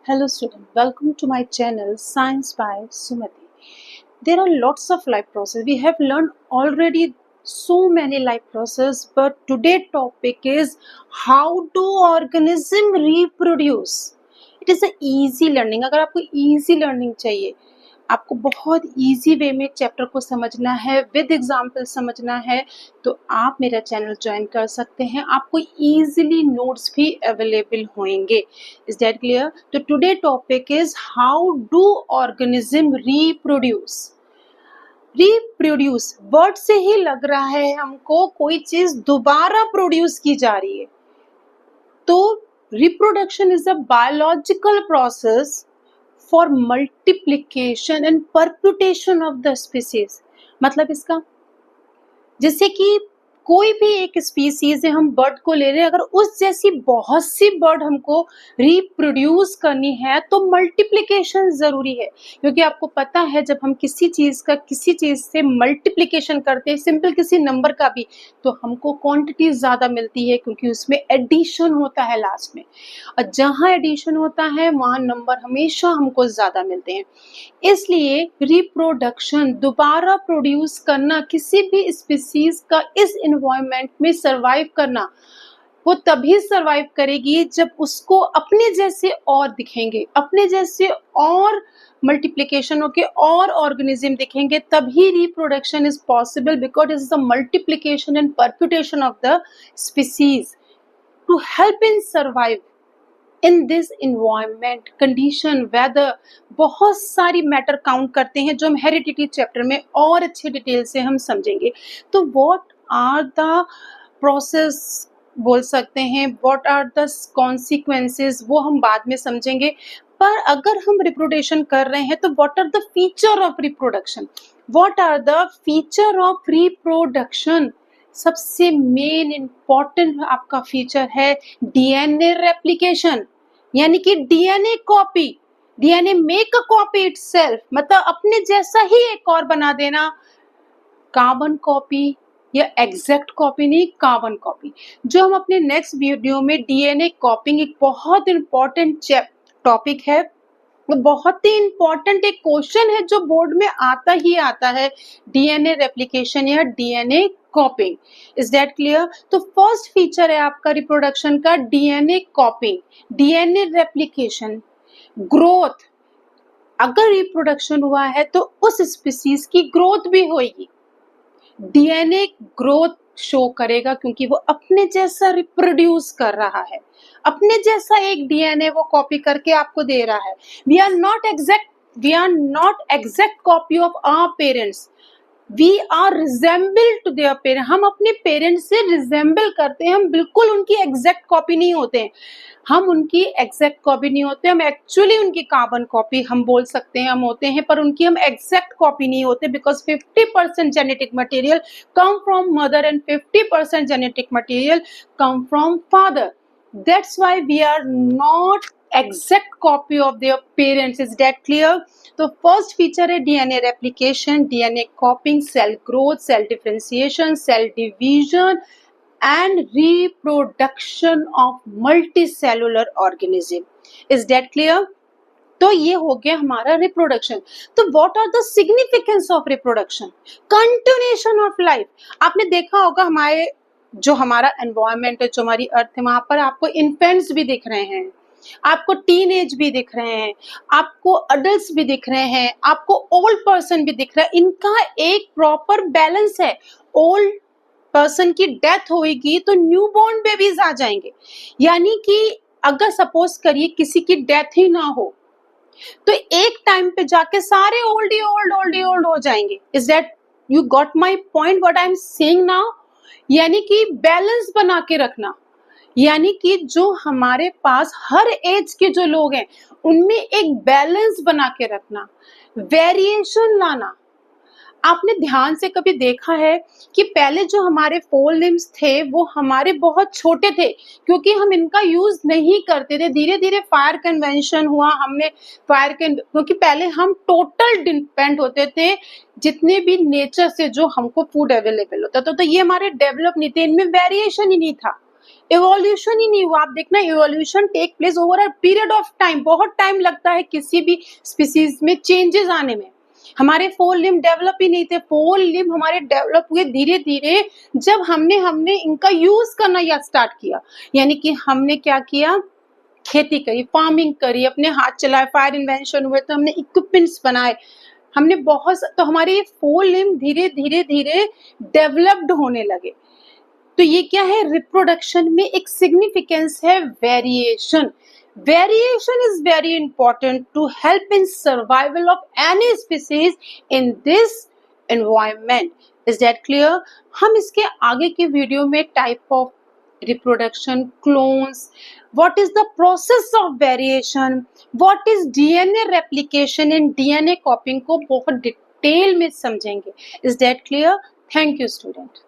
Hello student, welcome to my channel Science by Sumati. There are lots of life process. We have learned already so many life process, but today topic is how do organism reproduce. It is a easy learning. अगर आपको easy learning चाहिए, आपको बहुत easy way में chapter को समझना है, with example समझना है, तो आप मेरा चैनल ज्वाइन कर सकते हैं. आपको इजीली नोट्स भी अवेलेबल होंगे. Is that clear? तो today topic is how do organism reproduce word से ही लग रहा है हमको कोई चीज दोबारा प्रोड्यूस की जा रही है. तो reproduction is a biological process for multiplication and perpetuation of the species. मतलब इसका जैसे कि कोई भी एक स्पीसीज है, हम बर्ड को ले रहे हैं, अगर उस जैसी बहुत सी बर्ड हमको रिप्रोड्यूस करनी है तो मल्टीप्लिकेशन जरूरी है. क्योंकि आपको पता है जब हम किसी चीज से मल्टीप्लिकेशन करते हैं, सिंपल किसी नंबर का भी, तो हमको क्वांटिटी ज्यादा मिलती है क्योंकि उसमें एडिशन होता है लास्ट में, और जहां एडिशन होता है वहां नंबर हमेशा हमको ज्यादा मिलते हैं. इसलिए रिप्रोडक्शन, दोबारा प्रोड्यूस करना किसी भी स्पीसीज का इस एनवायरनमेंट में सरवाइव करना, वो तभी सरवाइव करेगी जब उसको अपने जैसे और दिखेंगे, अपने जैसे और मल्टीप्लिकेशन होके और ऑर्गेनिज्म दिखेंगे, तभी reproduction is possible, because it is the multiplication and perpetuation of the species to help in survive in this environment, condition, weather. बहुत सारी मैटर काउंट करते हैं जो हम हेरिडिटी चैप्टर में और अच्छे डिटेल से हम समझेंगे. तो व्हाट आर द प्रोसेस बोल सकते हैं, व्हाट आर द कॉन्सिक्वेंसेस, वो हम बाद में समझेंगे. पर अगर हम रिप्रोडक्शन कर रहे हैं तो what are the feature of reproduction, what are the feature of reproduction. सबसे मेन इंपॉर्टेंट आपका फीचर है डीएनए रेप्लिकेशन, यानी कि DNA copy. DNA make a copy itself, मतलब अपने जैसा ही एक और बना देना. कार्बन कॉपी या एग्जैक्ट कॉपी नहीं, कार्बन कॉपी. जो हम अपने नेक्स्ट वीडियो में डीएनए कॉपिंग, एक बहुत इंपॉर्टेंट टॉपिक है, बहुत ही इंपॉर्टेंट एक क्वेश्चन है जो बोर्ड में आता ही आता है, डीएनए रेप्लिकेशन या डीएनए कॉपिंग. Is that clear? तो फर्स्ट फीचर है आपका रिप्रोडक्शन का डीएनए कॉपिंग, डीएनए रेप्लिकेशन, ग्रोथ. अगर रिप्रोडक्शन हुआ है तो उस स्पीसीज की ग्रोथ भी होगी. डीएनए ग्रोथ शो करेगा क्योंकि वो अपने जैसा रिप्रोड्यूस कर रहा है, अपने जैसा एक डीएनए वो कॉपी करके आपको दे रहा है. We are not exact copy of our parents, we are resemble to their parents. हम अपने पेरेंट्स से रिजेंबल करते हैं, हम बिल्कुल उनकी एग्जैक्ट कॉपी नहीं होते हैं. हम उनकी एग्जैक्ट कॉपी नहीं होते, हम एक्चुअली उनकी कार्बन कॉपी हम बोल सकते हैं हम होते हैं, पर उनकी हम एग्जैक्ट कॉपी नहीं होते, because 50% genetic material come from mother and 50% genetic material come from father. That's why we are not exact copy of their parents. Is that clear? तो first feature है DNA replication, DNA copying, cell growth, cell differentiation, cell division and reproduction of multicellular organism. Is that clear? तो ये हो गया हमारा reproduction. तो what are the significance of reproduction? Continuation of life. आपने देखा होगा हमारे जो हमारा एनवायरनमेंट है, जो हमारी अर्थ है, वहां पर आपको इन्फेंट्स भी दिख रहे हैं, आपको टीन एज भी दिख रहे हैं, आपको अडल्ट्स भी दिख रहे हैं, आपको ओल्ड पर्सन भी दिख रहा है. इनका एक प्रॉपर बैलेंस है. ओल्ड पर्सन की डेथ होगी तो न्यू बॉर्न बेबीज आ जाएंगे. यानी कि अगर सपोज करिए किसी की डेथ ही ना हो तो एक टाइम पे जाके सारे ओल्ड हो जाएंगे. Is that you got my point what I am saying now? यानी कि बैलेंस बना के रखना, यानी कि जो हमारे पास हर एज के जो लोग हैं उनमें एक बैलेंस बना के रखना, वेरिएशन लाना. आपने ध्यान से कभी देखा है कि पहले जो हमारे फोर लिम्स थे वो हमारे बहुत छोटे थे क्योंकि हम इनका यूज नहीं करते थे. धीरे धीरे फायर कन्वेंशन हुआ, हमने क्योंकि पहले हम टोटल डिपेंड होते थे जितने भी नेचर से जो हमको फूड अवेलेबल होता था, तो ये हमारे डेवलप नहीं थे, इनमें वेरिएशन ही नहीं था. इवोल्यूशन ही नहीं हुआ। आप देखना, evolution take place over a period of time, बहुत टाइम लगता है किसी भी स्पीसीज में चेंजेस आने में। हमारे फोर लिम्ब डेवलप ही नहीं थे, फोर लिम्ब हमारे डेवलप हुए धीरे धीरे जब हमने इनका यूज करना या स्टार्ट किया, यानी कि हमने क्या किया, खेती करी, फार्मिंग करी, अपने हाथ चलाए, फायर इन्वेंशन हुए तो हमने इक्विपमेंट्स बनाए, हमने बहुत, तो हमारे ये फोर लिम्ब धीरे धीरे धीरे डेवलप्ड होने लगे। तो ये क्या है, रिप्रोडक्शन में एक सिग्निफिकेंस है variation. Variation is very important to help in survival of any species in this environment. Is that clear? हम इसके आगे के वीडियो में type of reproduction, clones, what is the process of variation, what is DNA replication and DNA copying को बहुत detail में समझेंगे। Is that clear? Thank you student.